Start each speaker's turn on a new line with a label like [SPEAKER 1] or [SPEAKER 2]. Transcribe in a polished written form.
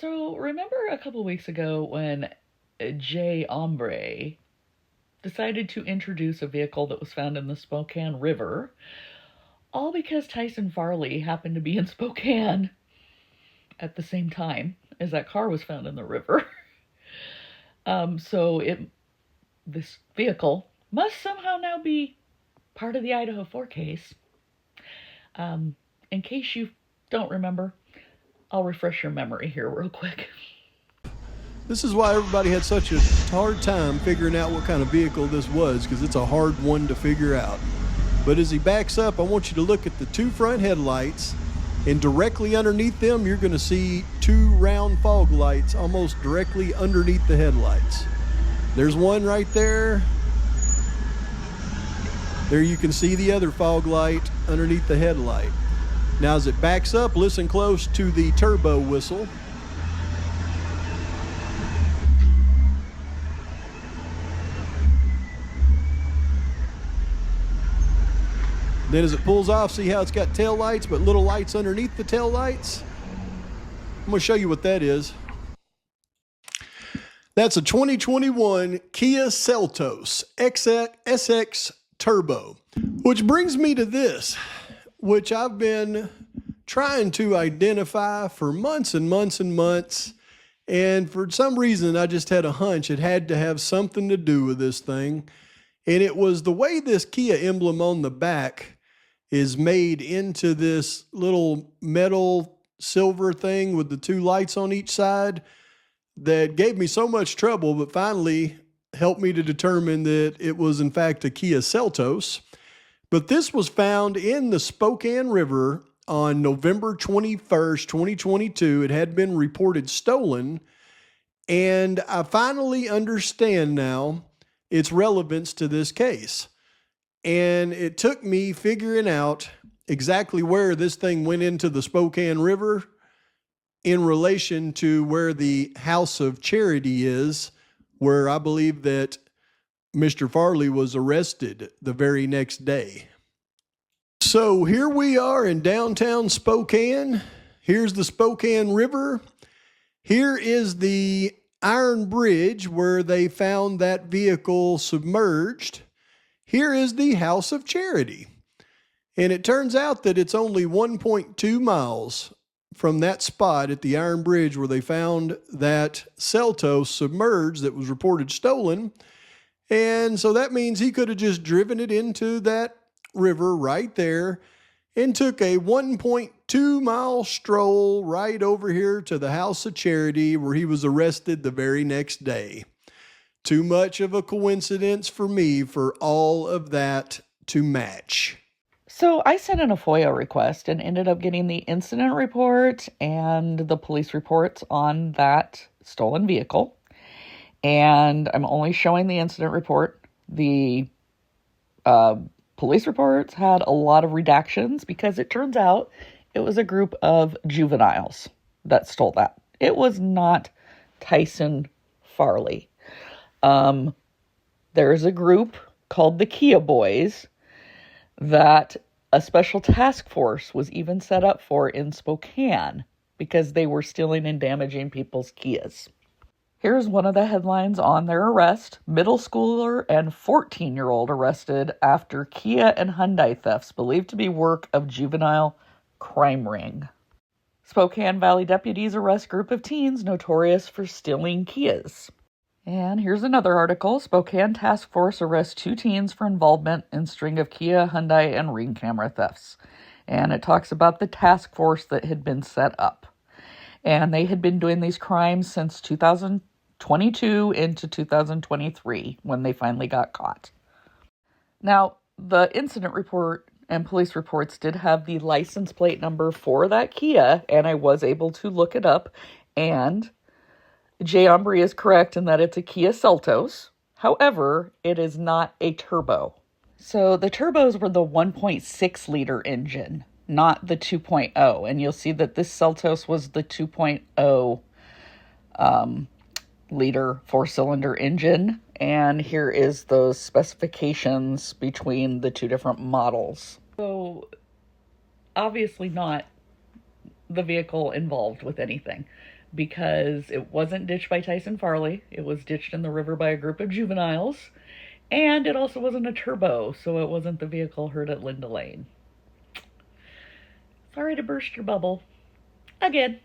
[SPEAKER 1] So, remember a couple weeks ago when Jay Ombre decided to introduce a vehicle that was found in the Spokane River, all because Tyson Farley happened to be in Spokane at the same time as that car was found in the river. So this vehicle must somehow now be part of the Idaho 4 case. In case you don't remember, I'll refresh your memory here real quick.
[SPEAKER 2] This is why everybody had such a hard time figuring out what kind of vehicle this was, because it's a hard one to figure out. But as he backs up, I want you to look at the two front headlights, and directly underneath them, you're going to see two round fog lights almost directly underneath the headlights. There's one right there. There you can see the other fog light underneath the headlight. Now as it backs up, listen close to the turbo whistle. Then as it pulls off, see how it's got tail lights, but little lights underneath the tail lights? I'm going to show you what that is. That's a 2021 Kia Seltos SX Turbo, which brings me to this, which I've been trying to identify for months and months and months. And for some reason, I just had a hunch it had to have something to do with this thing. And it was the way this Kia emblem on the back is made into this little metal silver thing with the two lights on each side that gave me so much trouble, but finally helped me to determine that it was in fact a Kia Seltos. But this was found in the Spokane River on November 21st, 2022. It had been reported stolen, and I finally understand now its relevance to this case. And it took me figuring out exactly where this thing went into the Spokane River in relation to where the House of Charity is, where I believe that Mr. Farley was arrested the very next day. So here we are in downtown Spokane. Here's the Spokane River. Here is the iron bridge where they found that vehicle submerged. Here is the House of Charity. And it turns out that it's only 1.2 miles from that spot at the iron bridge where they found that Seltos submerged that was reported stolen. And so that means he could have just driven it into that river right there and took a 1.2 mile stroll right over here to the House of Charity where he was arrested the very next day. Too much of a coincidence for me for all of that to match.
[SPEAKER 1] So I sent in a FOIA request and ended up getting the incident report and the police reports on that stolen vehicle. And I'm only showing the incident report. The police reports had a lot of redactions because it turns out it was a group of juveniles that stole that. It was not Tyson Farley. There's a group called the Kia Boys that a special task force was even set up for in Spokane because they were stealing and damaging people's Kias. Here's one of the headlines on their arrest. Middle schooler and 14-year-old arrested after Kia and Hyundai thefts believed to be work of juvenile crime ring. Spokane Valley deputies arrest group of teens notorious for stealing Kias. And here's another article. Spokane Task Force arrests 2 teens for involvement in string of Kia, Hyundai, and Ring camera thefts. And it talks about the task force that had been set up. And they had been doing these crimes since 2022 into 2023 when they finally got caught. Now, the incident report and police reports did have the license plate number for that Kia, and I was able to look it up, and Jay Ombre is correct in that it's a Kia Seltos. However, it is not a turbo. So the turbos were the 1.6 liter engine, not the 2.0. And you'll see that this Seltos was the 2.0 liter 4-cylinder engine. And here is those specifications between the two different models. So obviously not the vehicle involved with anything. because it wasn't ditched by Tyson Farley. It was ditched in the river by a group of juveniles. And it also wasn't a turbo, so it wasn't the vehicle heard at Linda Lane. Sorry to burst your bubble. Again.